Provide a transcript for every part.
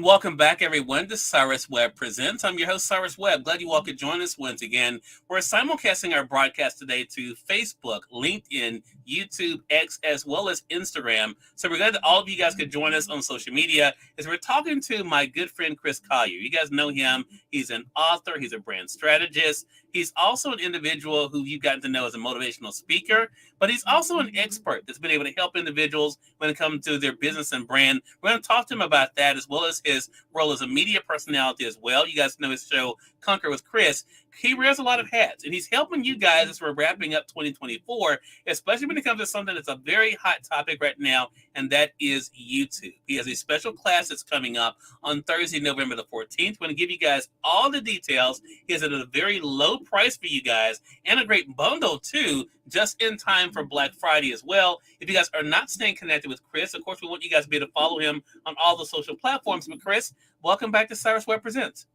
And welcome back, everyone, to Cyrus Webb Presents. I'm your host, Cyrus Webb. Glad you all could join us once again. We're simulcasting our broadcast today to Facebook, LinkedIn, YouTube, X, as well as Instagram. So we're glad that all of you guys could join us on social media as we're talking to my good friend, Chris Collier. You guys know him. He's an author. He's a brand strategist. He's also an individual who you've gotten to know as a motivational speaker, but he's also an expert that's been able to help individuals when it comes to their business and brand. We're going to talk to him about that as well as his role as a media personality as well. You guys know his show, Conquer with Chris. He wears a lot of hats, and he's helping you guys as we're wrapping up 2024, especially when it comes to something that's a very hot topic right now, and that is YouTube. He has a special class that's coming up on Thursday, November the 14th. We're going to give you guys all the details. He has it at a very low price for you guys, and a great bundle, too, just in time for Black Friday as well. If you guys are not staying connected with Chris, of course, we want you guys to be able to follow him on all the social platforms. But Chris, welcome back to Cyrus Webb Presents.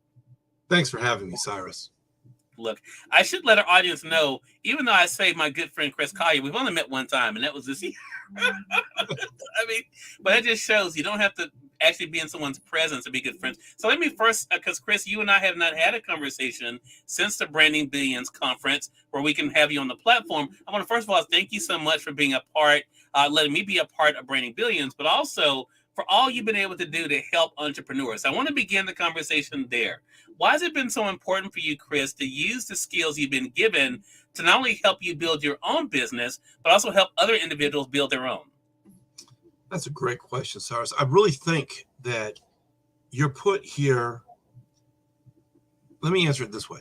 Thanks for having me, Cyrus. Look, I should let our audience know, even though I say my good friend Chris Collier, we've only met one time, and that was this year. I mean, but that just shows you don't have to actually be in someone's presence to be good friends. So let me first, because Chris, you and I have not had a conversation since the Branding Billions conference where we can have you on the platform. I want to first of all thank you so much for being a part, letting me be a part of Branding Billions, but also for all you've been able to do to help entrepreneurs. I want to begin the conversation there. Why has it been so important for you, Chris, to use the skills you've been given to not only help you build your own business, but also help other individuals build their own? That's a great question, Cyrus. I really think that you're put here. Let me answer it this way.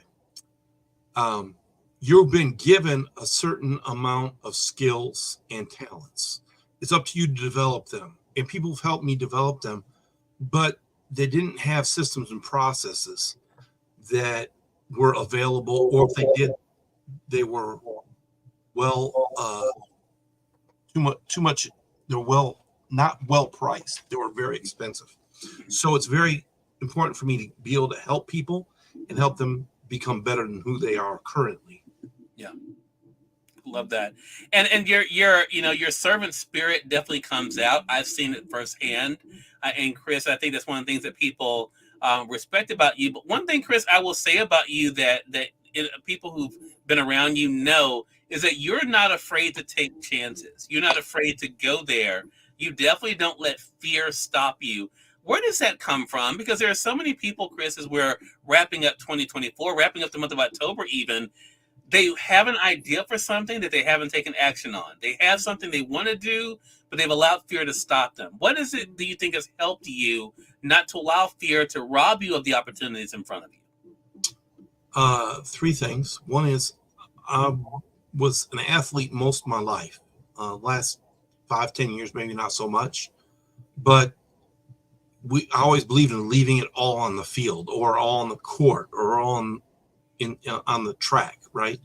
You've been given a certain amount of skills and talents. It's up to you to develop them. And people have helped me develop them, but they didn't have systems and processes that were available, or if they did, they were too much. They're not well priced. They were very expensive. So it's very important for me to be able to help people and help them become better than who they are currently. Yeah. Love that. And your servant spirit definitely comes out. I've seen it firsthand. And Chris, I think that's one of the things that people respect about you. But one thing, Chris, I will say about you that people who've been around you know is that you're not afraid to take chances. You're not afraid to go there. You definitely don't let fear stop you. Where does that come from? Because there are so many people, Chris, as we're wrapping up 2024, wrapping up the month of October even, they have an idea for something that they haven't taken action on. They have something they want to do, but they've allowed fear to stop them. What is it do you think has helped you not to allow fear to rob you of the opportunities in front of you? Three things. One is I was an athlete most of my life. Last 5-10 years, maybe not so much. But I always believed in leaving it all on the field or all on the court or on the track, right?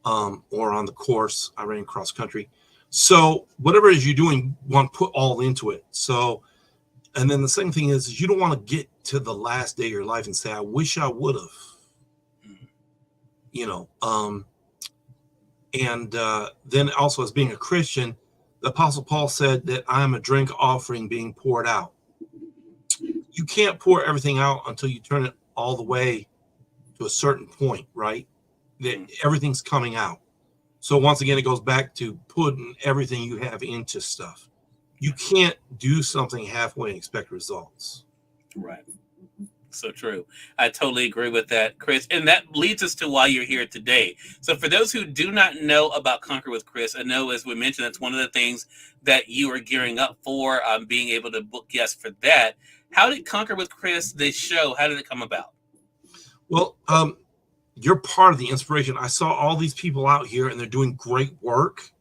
Or on the course. I ran cross country. So whatever it is you're doing, you want to put all into it. So, and then the second thing is you don't want to get to the last day of your life and say, I wish I would have, then also as being a Christian, the Apostle Paul said that I am a drink offering being poured out. You can't pour everything out until you turn it all the way to a certain point, right? That everything's coming out. So once again, it goes back to putting everything you have into stuff. You can't do something halfway and expect results. Right. So true. I totally agree with that, Chris. And that leads us to why you're here today. So for those who do not know about Conquer with Chris, I know, as we mentioned, that's one of the things that you are gearing up for, being able to book guests for that. How did Conquer with Chris, this show, how did it come about? Well, you're part of the inspiration. I saw all these people out here and they're doing great work,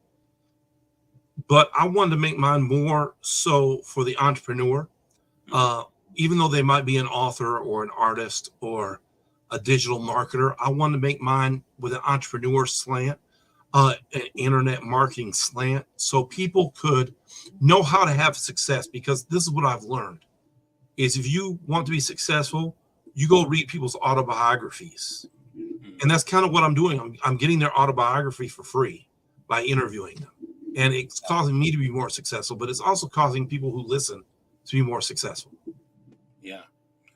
but I wanted to make mine more so for the entrepreneur. Even though they might be an author or an artist or a digital marketer, I wanted to make mine with an entrepreneur slant, an internet marketing slant, so people could know how to have success. Because this is what I've learned, is if you want to be successful, you go read people's autobiographies. And that's kind of what I'm doing. I'm getting their autobiography for free by interviewing them. And it's causing me to be more successful, but it's also causing people who listen to be more successful. Yeah.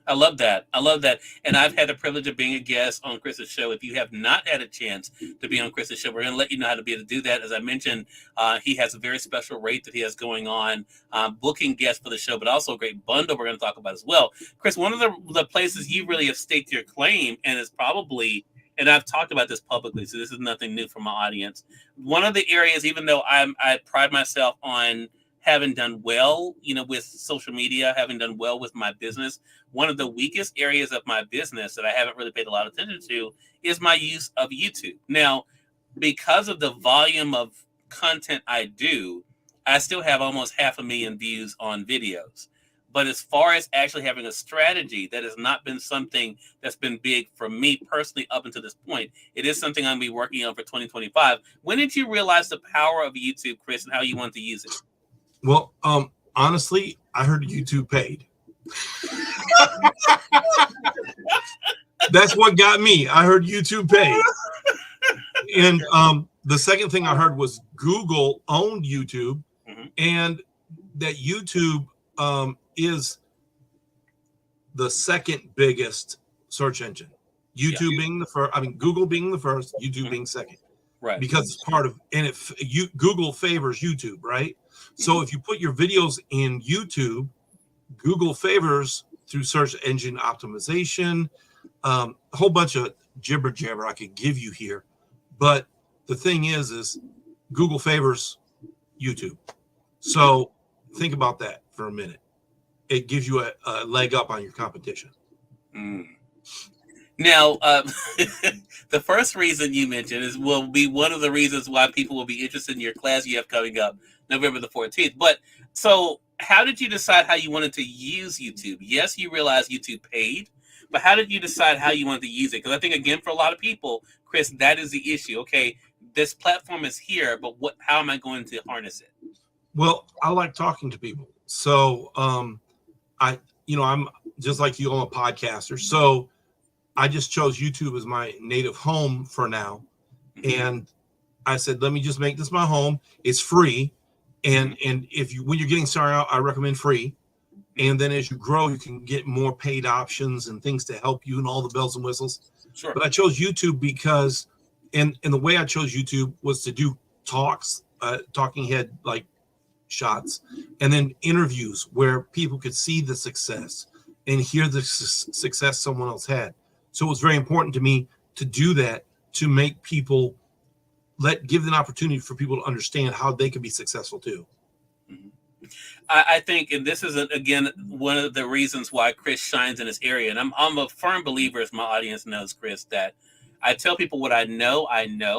I love that. I love that. And I've had the privilege of being a guest on Chris's show. If you have not had a chance to be on Chris's show, we're going to let you know how to be able to do that. As I mentioned, he has a very special rate that he has going on, booking guests for the show, but also a great bundle we're going to talk about as well. Chris, one of the places you really have staked your claim, and is probably, and I've talked about this publicly, so this is nothing new for my audience. One of the areas, even though I pride myself on having done well, with social media, having done well with my business, one of the weakest areas of my business that I haven't really paid a lot of attention to is my use of YouTube. Now, because of the volume of content I do, I still have almost 500,000 views on videos. But as far as actually having a strategy, that has not been something that's been big for me personally up until this point. It is something I'm going to be working on for 2025. When did you realize the power of YouTube, Chris, and how you wanted to use it? Well, honestly, I heard YouTube paid. That's what got me. I heard YouTube paid. And the second thing I heard was Google owned YouTube, and that YouTube is the second biggest search engine. YouTube being the first, Google being the first, YouTube being second. Right. Because it's part of, and Google favors YouTube, right? So if you put your videos in YouTube, Google favors through search engine optimization, a whole bunch of jibber jabber I could give you here. But the thing is Google favors YouTube. So think about that for a minute. It gives you a leg up on your competition. Now, the first reason you mentioned will be one of the reasons why people will be interested in your class you have coming up November the 14th. But so how did you decide how you wanted to use YouTube? Yes, you realized YouTube paid, but how did you decide how you wanted to use it? Because I think, again, for a lot of people, Chris, that is the issue. Okay, this platform is here, but how am I going to harness it? Well, I like talking to people. So I'm just like you, I'm a podcaster. So I just chose YouTube as my native home for now. And I said, let me just make this my home. It's free. And when you're getting started out, I recommend free. And then as you grow, you can get more paid options and things to help you and all the bells and whistles. Sure. But I chose YouTube because, and the way I chose YouTube was to do talks, talking head like shots, and then interviews where people could see the success and hear the success someone else had. So it was very important to me to do that, to make people give an opportunity for people to understand how they can be successful too. I think, and this is again one of the reasons why Chris shines in this area. And I'm a firm believer, as my audience knows, Chris, that I tell people what I know.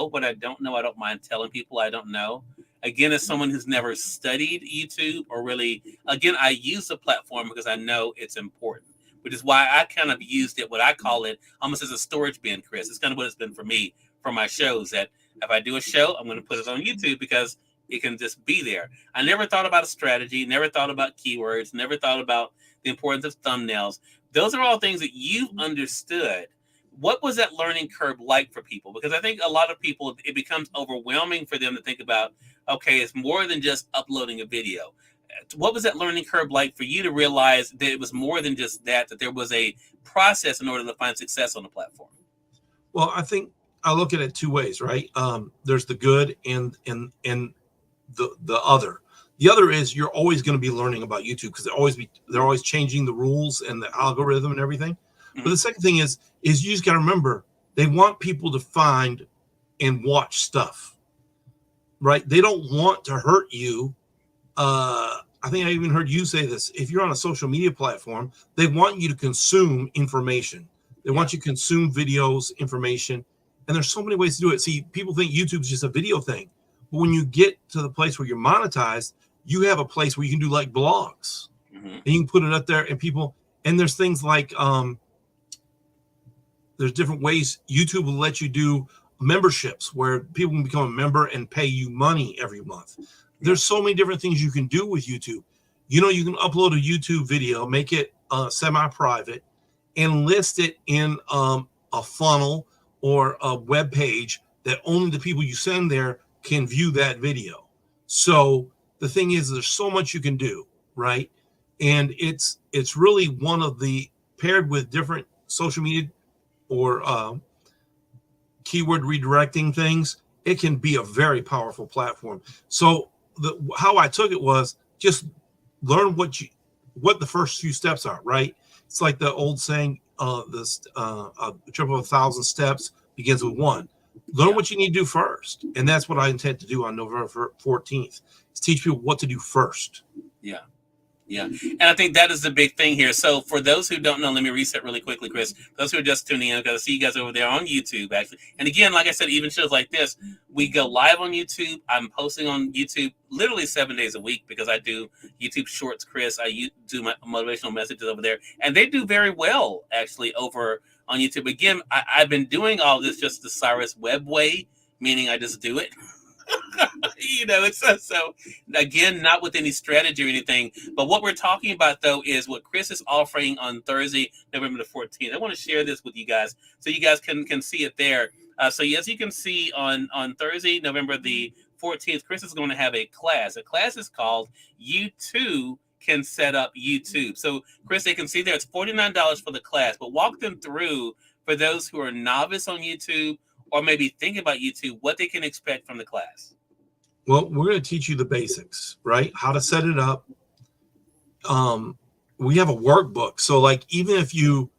What I don't know, I don't mind telling people I don't know. Again, as someone who's never studied YouTube or really, again, I use the platform because I know it's important, which is why I kind of used it, what I call it, almost as a storage bin, Chris. It's kind of what it's been for me, for my shows, that if I do a show, I'm going to put it on YouTube because it can just be there. I never thought about a strategy, never thought about keywords, never thought about the importance of thumbnails. Those are all things that you've understood. What was that learning curve like for people? Because I think a lot of people, it becomes overwhelming for them to think about, okay, it's more than just uploading a video. What was that learning curve like for you to realize that it was more than just that there was a process in order to find success on the platform? Well, I think I look at it two ways, right? There's the good and the other. The other is you're always going to be learning about YouTube because they're always changing the rules and the algorithm and everything. But the second thing is you just got to remember, they want people to find and watch stuff, right? They don't want to hurt you. I think I even heard you say this. If you're on a social media platform, they want you to consume information. They want you to consume videos, information. And there's so many ways to do it. See, people think YouTube's just a video thing. But when you get to the place where you're monetized, you have a place where you can do like blogs. And you can put it up there and there's things like, there's different ways YouTube will let you do memberships where people can become a member and pay you money every month. There's so many different things you can do with YouTube. You can upload a YouTube video, make it semi-private, and list it in a funnel or a web page that only the people you send there can view that video. So the thing is, there's so much you can do, right? And it's really one of the paired with different social media or keyword redirecting things, it can be a very powerful platform. So how I took it was just learn what the first few steps are, right? It's like the old saying, a trip of 1,000 steps begins with one. Learn what you need to do first. And that's what I intend to do on November 14th, is teach people what to do first. Yeah. Yeah. And I think that is the big thing here. So for those who don't know, let me reset really quickly, Chris. Those who are just tuning in, because I see you guys over there on YouTube, actually. And again, like I said, even shows like this, we go live on YouTube. I'm posting on YouTube literally 7 days a week because I do YouTube Shorts, Chris. I do my motivational messages over there. And they do very well, actually, over on YouTube. Again, I've been doing all this just the Cyrus Webb way, meaning I just do it. It's so again, not with any strategy or anything, but what we're talking about though is what Chris is offering on Thursday, November the 14th. I want to share this with you guys so you guys can see it there. So as you can see on Thursday, November the 14th, Chris is going to have a class. The class is called You Too Can Set Up YouTube. So Chris, they can see there it's $49 for the class, but walk them through for those who are novice on YouTube or maybe think about YouTube, what they can expect from the class. Well, we're going to teach you the basics, right? How to set it up. We have a workbook. So like, even if you're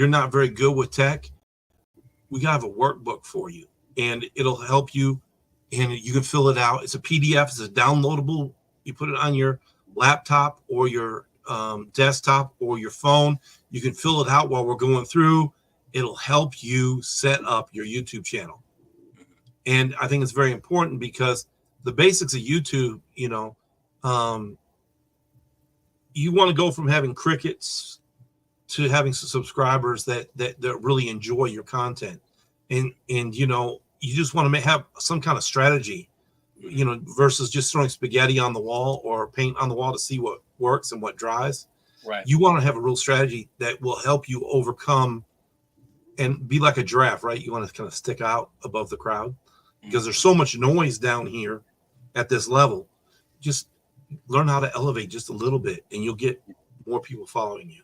not very good with tech, we got to have a workbook for you, and it'll help you, and you can fill it out. It's a PDF. It's a downloadable. You put it on your laptop or your desktop or your phone. You can fill it out while we're going through. It'll help you set up your YouTube channel. And I think it's very important because the basics of YouTube, you want to go from having crickets to having some subscribers that really enjoy your content. And you just want to have some kind of strategy, versus just throwing spaghetti on the wall or paint on the wall to see what works and what dries. Right. You want to have a real strategy that will help you overcome and be like a giraffe, right? You want to kind of stick out above the crowd because there's so much noise down here at this level. Just learn how to elevate just a little bit and you'll get more people following you.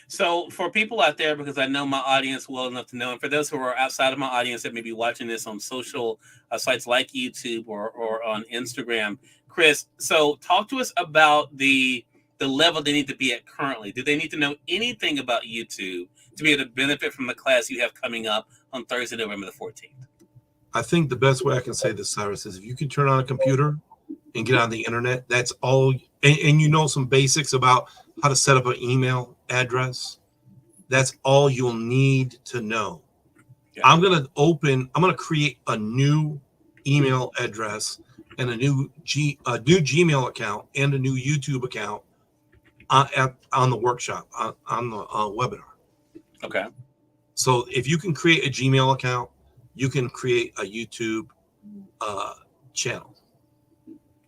So for people out there, because I know my audience well enough to know, and for those who are outside of my audience that may be watching this on social sites like YouTube or on Instagram, Chris, so talk to us about the level they need to be at currently. Do they need to know anything about YouTube to be able to benefit from the class you have coming up on Thursday, November the 14th? I think the best way I can say this, Cyrus, is if you can turn on a computer and get on the internet, that's all. And some basics about how to set up an email address. That's all you'll need to know. Yeah. I'm going to create a new email address and a new Gmail account and a new YouTube account on the workshop, on the webinar. Okay. So if you can create a Gmail account, you can create a YouTube channel.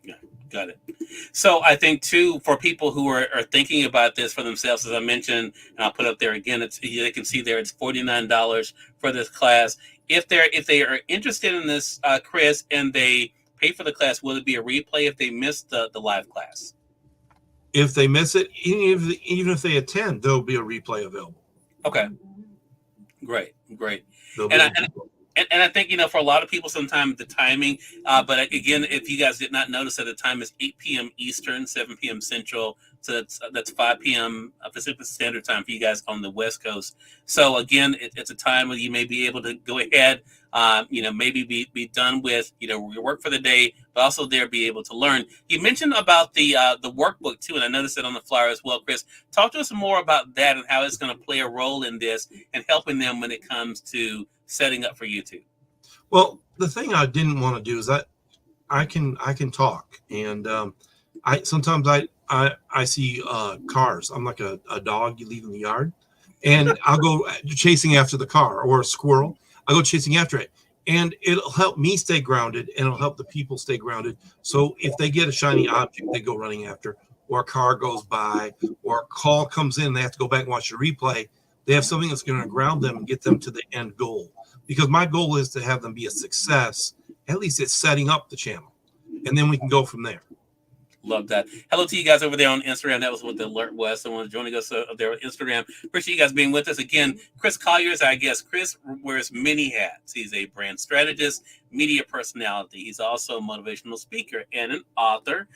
Yeah, got it. So I think too, for people who are thinking about this for themselves, as I mentioned, and I'll put up there again, they can see there it's $49 for this class. If they are interested in this, Chris, and they pay for the class, will it be a replay if they missed the live class? If they miss it, even if they attend, there'll be a replay available. Okay. Great. And I think, for a lot of people, sometimes the timing, but again, if you guys did not notice that the time is 8 p.m. Eastern, 7 p.m. Central. So that's 5 p.m. Pacific Standard Time for you guys on the West Coast. So again, it's a time where you may be able to go ahead, maybe be done with, your work for the day, but also there be able to learn. You mentioned about the workbook too, and I noticed it on the flyer as well, Chris. Talk to us more about that and how it's going to play a role in this and helping them when it comes to setting up for YouTube. Well, the thing I didn't want to do is I can talk, and sometimes I see cars. I'm like a dog you leave in the yard, and I'll go chasing after the car, or a squirrel. I go chasing after it, and it'll help me stay grounded, and it'll help the people stay grounded. So if they get a shiny object, they go running after, or a car goes by, or a call comes in, they have to go back and watch the replay. They have something that's going to ground them and get them to the end goal. Because my goal is to have them be a success. At least it's setting up the channel, and then we can go from there. Love that. Hello to you guys over there on Instagram. That was what the alert was. Someone joining us there on Instagram. Appreciate you guys being with us. Again, Chris Collier is our guest. Chris wears many hats. He's a brand strategist, media personality. He's also a motivational speaker and an author.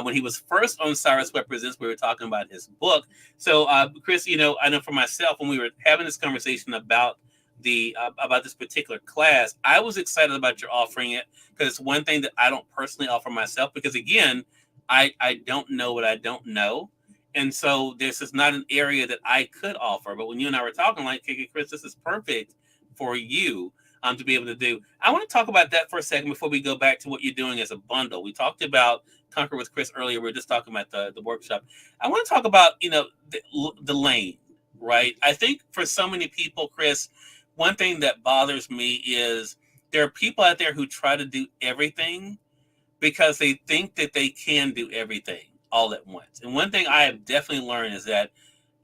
When he was first on Cyrus Webb Presents, we were talking about his book. So, Chris, I know for myself, when we were having this conversation about this particular class, I was excited about your offering it because it's one thing that I don't personally offer myself because, again, I don't know what I don't know. And so this is not an area that I could offer. But when you and I were talking, like, okay, Chris, this is perfect for you to be able to do. I want to talk about that for a second before we go back to what you're doing as a bundle. We talked about Conquer with Chris earlier. We were just talking about the workshop. I want to talk about, the lane, right? I think for so many people, Chris, one thing that bothers me is there are people out there who try to do everything because they think that they can do everything all at once. And one thing I have definitely learned is that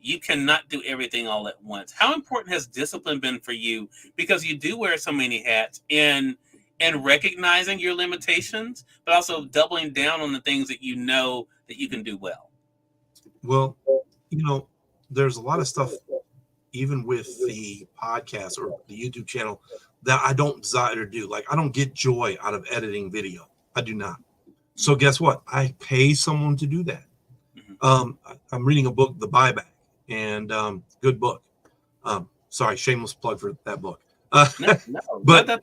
you cannot do everything all at once. How important has discipline been for you? Because you do wear so many hats and recognizing your limitations, but also doubling down on the things that you know that you can do well. Well, there's a lot of stuff, even with the podcast or the YouTube channel, that I don't desire to do. Like, I don't get joy out of editing video. I do not. So guess what? I pay someone to do that. I'm reading a book, The Buyback, and good book. Sorry, shameless plug for that book. But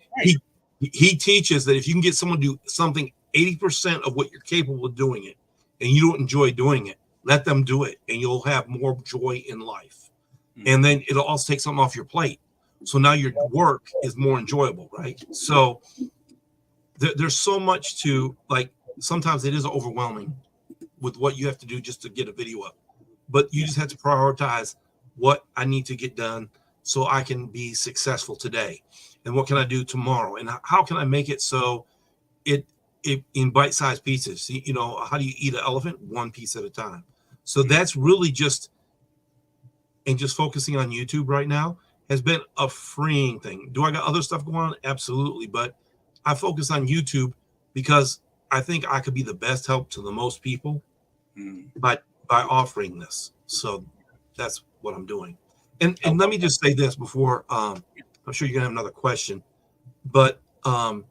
he teaches that if you can get someone to do something 80% of what you're capable of doing it, and you don't enjoy doing it, let them do it, and you'll have more joy in life. And then it'll also take something off your plate. So now your work is more enjoyable, right? So there's so much to, like, sometimes it is overwhelming with what you have to do just to get a video up, but you just have to prioritize what I need to get done so I can be successful today, and what can I do tomorrow, and how can I make it so it in bite-sized pieces. How do you eat an elephant? One piece at a time. So that's really just focusing on YouTube right now has been a freeing thing. Do I got other stuff going on? Absolutely, but I focus on YouTube because I think I could be the best help to the most people by offering this. So that's what I'm doing. And let me just say this before, I'm sure you're gonna have another question, but I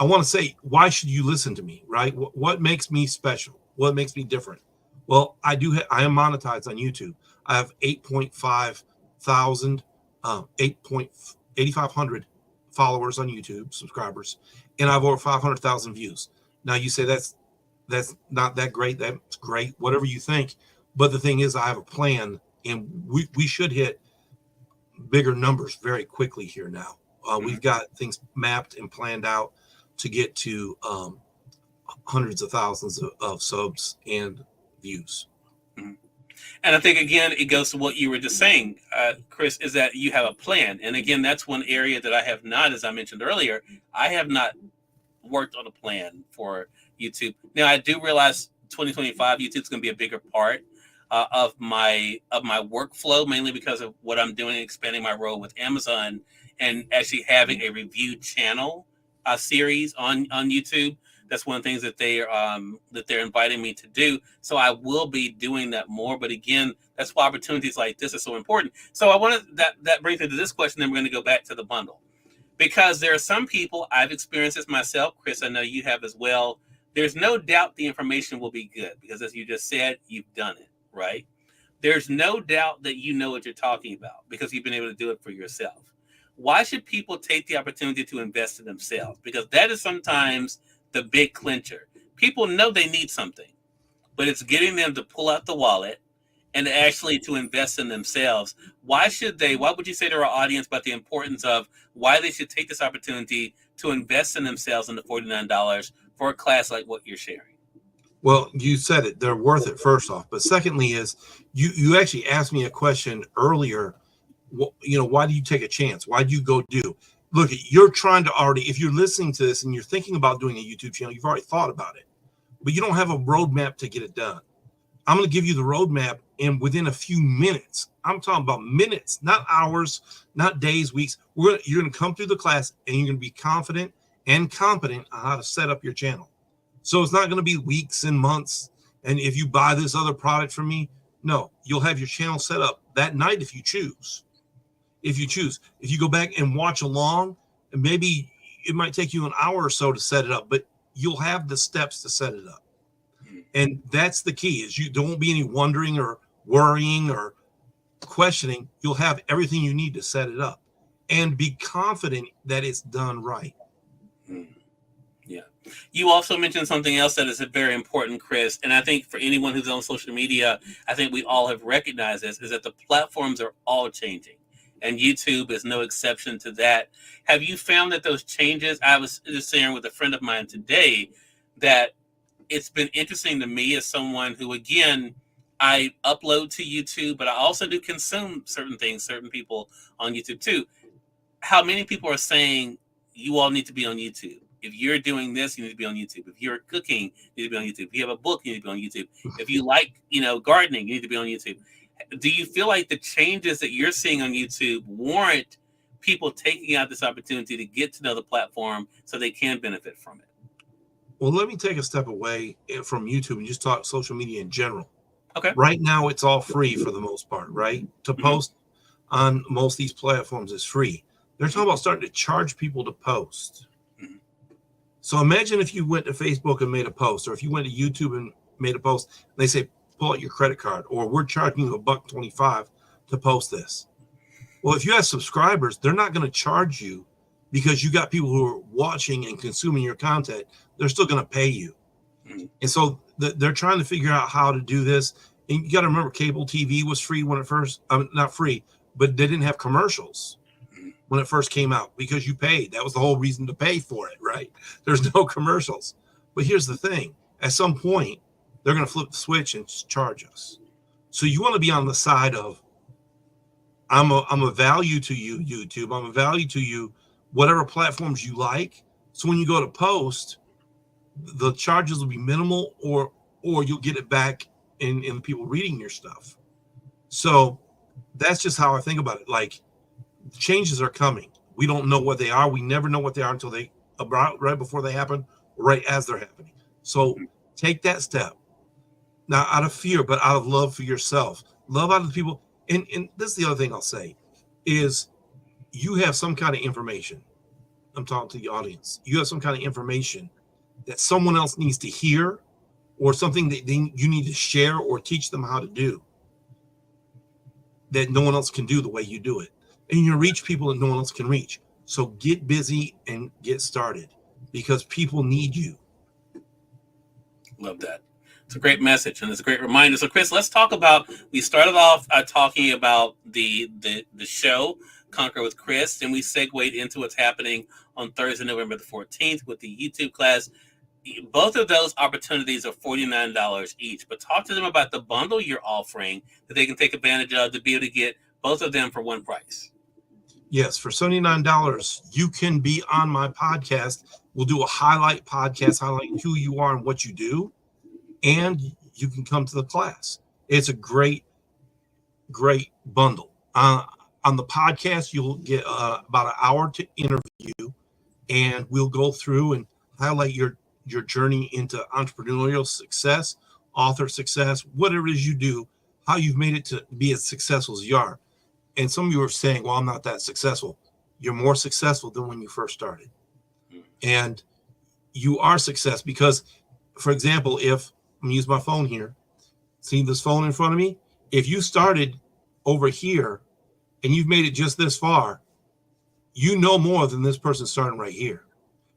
want to say, why should you listen to me, right? What makes me special? What makes me different? Well, I am monetized on YouTube. I have 8,500 followers on YouTube, subscribers, and I have over 500,000 views. Now you say that's not that great. That's great, whatever you think. But the thing is, I have a plan, and we should hit bigger numbers very quickly here now. We've got things mapped and planned out to get to hundreds of thousands of subs and views. And I think, again, it goes to what you were just saying, Chris, is that you have a plan. And again, that's one area that I have not, as I mentioned earlier, I have not worked on a plan for YouTube. Now, I do realize 2025 YouTube's going to be a bigger part of my workflow, mainly because of what I'm doing, expanding my role with Amazon and actually having a review channel series on YouTube. That's one of the things that they're inviting me to do. So I will be doing that more. But again, that's why opportunities like this are so important. So I wanted that brings me to this question. Then we're going to go back to the bundle, because there are some people, I've experienced this myself. Chris, I know you have as well. There's no doubt the information will be good because, as you just said, you've done it, right? There's no doubt that you know what you're talking about because you've been able to do it for yourself. Why should people take the opportunity to invest in themselves? Because that is sometimes the big clincher. People know they need something, but it's getting them to pull out the wallet and actually to invest in themselves. Why would you say to our audience about the importance of why they should take this opportunity to invest in themselves in the $49 for a class like what you're sharing? Well, you said it, they're worth it, first off. But secondly is you actually asked me a question earlier. Why do you take a chance? Why do you go do? Look, you're trying to already, if you're listening to this and you're thinking about doing a YouTube channel, you've already thought about it, but you don't have a roadmap to get it done. I'm going to give you the roadmap, and within a few minutes, I'm talking about minutes, not hours, not days, weeks. You're going to come through the class and you're going to be confident and competent on how to set up your channel. So it's not going to be weeks and months And if you buy this other product from me, no, you'll have your channel set up that night if you choose. If you go back and watch along, maybe it might take you an hour or so to set it up, but you'll have the steps to set it up. And that's the key, is you don't be any wondering or worrying or questioning. You'll have everything you need to set it up and be confident that it's done right. Yeah. You also mentioned something else that is very important, Chris. And I think for anyone who's on social media, I think we all have recognized this, is that the platforms are all changing. And YouTube is no exception to that. Have you found that those changes, I was just saying with a friend of mine today, that it's been interesting to me as someone who, again, I upload to YouTube, but I also do consume certain things, certain people on YouTube too. How many people are saying you all need to be on YouTube? If you're doing this, you need to be on YouTube. If you're cooking, you need to be on YouTube. If you have a book, you need to be on YouTube. If you like, gardening, you need to be on YouTube. Do you feel like the changes that you're seeing on YouTube warrant people taking out this opportunity to get to know the platform so they can benefit from it? Well, let me take a step away from YouTube and just talk social media in general. Okay. Right now, it's all free for the most part, right? To post on most of these platforms is free. They're talking about starting to charge people to post. So imagine if you went to Facebook and made a post, or if you went to YouTube and made a post, and they say, pull out your credit card, or we're charging you $1.25 to post this. Well, if you have subscribers, they're not going to charge you because you got people who are watching and consuming your content. They're still going to pay you. And so they're trying to figure out how to do this. And you got to remember, cable TV was free when it first, not free, but they didn't have commercials when it first came out because you paid. That was the whole reason to pay for it, right? There's no commercials. But here's the thing. At some point, they're going to flip the switch and charge us. So you want to be on the side of, I'm a value to you, YouTube. I'm a value to you, whatever platforms you like. So when you go to post, the charges will be minimal, or you'll get it back in people reading your stuff. So that's just how I think about it. Like, changes are coming. We don't know what they are. We never know what they are until right before they happen, right as they're happening. So take that step. Not out of fear, but out of love for yourself. Love out of the people. And this is the other thing I'll say, is you have some kind of information. I'm talking to the audience. You have some kind of information that someone else needs to hear, or something that you need to share or teach them how to do that no one else can do the way you do it. And you reach people that no one else can reach. So get busy and get started, because people need you. Love that. It's a great message, and it's a great reminder. So, Chris, let's talk about, we started off talking about the show, Conquer with Chris, and we segued into what's happening on Thursday, November the 14th with the YouTube class. Both of those opportunities are $49 each, but talk to them about the bundle you're offering that they can take advantage of to be able to get both of them for one price. Yes, for $79, you can be on my podcast. We'll do a highlight podcast, highlighting who you are and what you do, and you can come to the class. It's a great bundle. On the podcast, you'll get about an hour to interview, and we'll go through and highlight your journey into entrepreneurial success, author success, whatever it is you do, how you've made it to be as successful as you are. And some of you are saying, well, I'm not that successful. You're more successful than when you first started. And you are success because, for example, if I'm gonna use my phone here, see this phone in front of me? If you started over here and you've made it just this far, you know more than this person starting right here.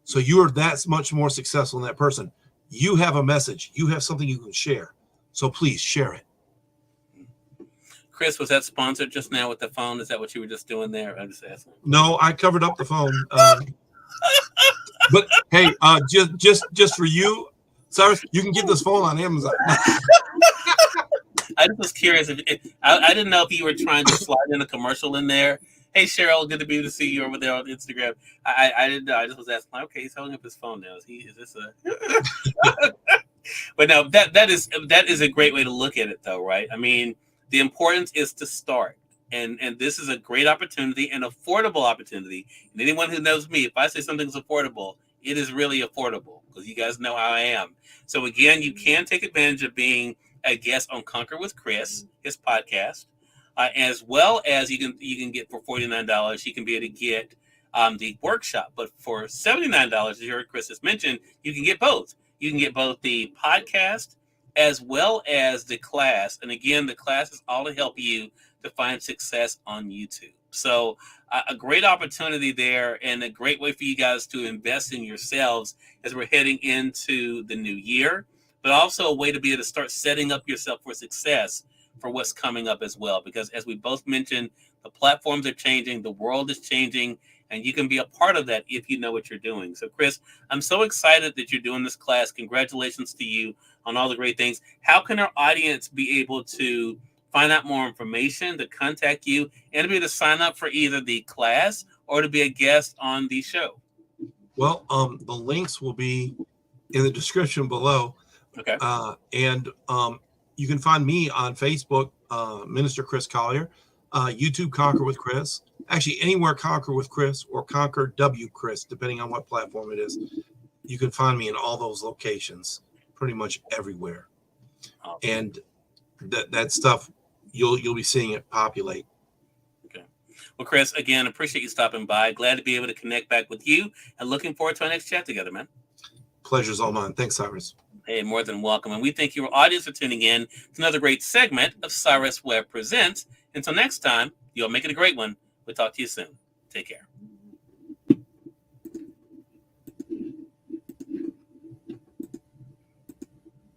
So you are that much more successful than that person. You have a message. You have something you can share. So please share it. Chris, was that sponsored just now with the phone? Is that what you were just doing there? I'm just asking. No, I covered up the phone. But hey, just for you, Cyrus, you can get this phone on Amazon. I just was curious I didn't know if you were trying to slide in a commercial in there. Hey Cheryl, good to be able to see you over there on Instagram. I didn't know. I just was asking, okay, he's holding up his phone now. Is this a But no, that is a great way to look at it though, right? I mean, the importance is to start. And this is a great opportunity, an affordable opportunity. And anyone who knows me, if I say something's affordable, it is really affordable. because you guys know how I am. So again, you can take advantage of being a guest on Conquer with Chris, his podcast, as well as you can get for $49. You can be able to get the workshop, but for $79, as you heard Chris has mentioned, you can get both. You can get both the podcast as well as the class. And again, the class is all to help you to find success on YouTube. So a great opportunity there, and a great way for you guys to invest in yourselves as we're heading into the new year, but also a way to be able to start setting up yourself for success for what's coming up as well. Because as we both mentioned, the platforms are changing, the world is changing, and you can be a part of that if you know what you're doing. So Chris, I'm so excited that you're doing this class. Congratulations to you on all the great things. How can our audience be able to find out more information, to contact you, and to be able to sign up for either the class or to be a guest on the show? Well, the links will be in the description below. Okay. And you can find me on Facebook, Minister Chris Collier, YouTube Conquer with Chris. Actually, anywhere Conquer with Chris or Conquer W Chris, depending on what platform it is. You can find me in all those locations, pretty much everywhere. Awesome. And that stuff, you'll be seeing it populate. Okay. Well, Chris, again, appreciate you stopping by. Glad to be able to connect back with you, and looking forward to our next chat together, man. Pleasure's all mine. Thanks, Cyrus. Hey, more than welcome. And we thank your audience for tuning in to another great segment of Cyrus Webb Presents. Until next time, you'll make it a great one. We'll talk to you soon. Take care.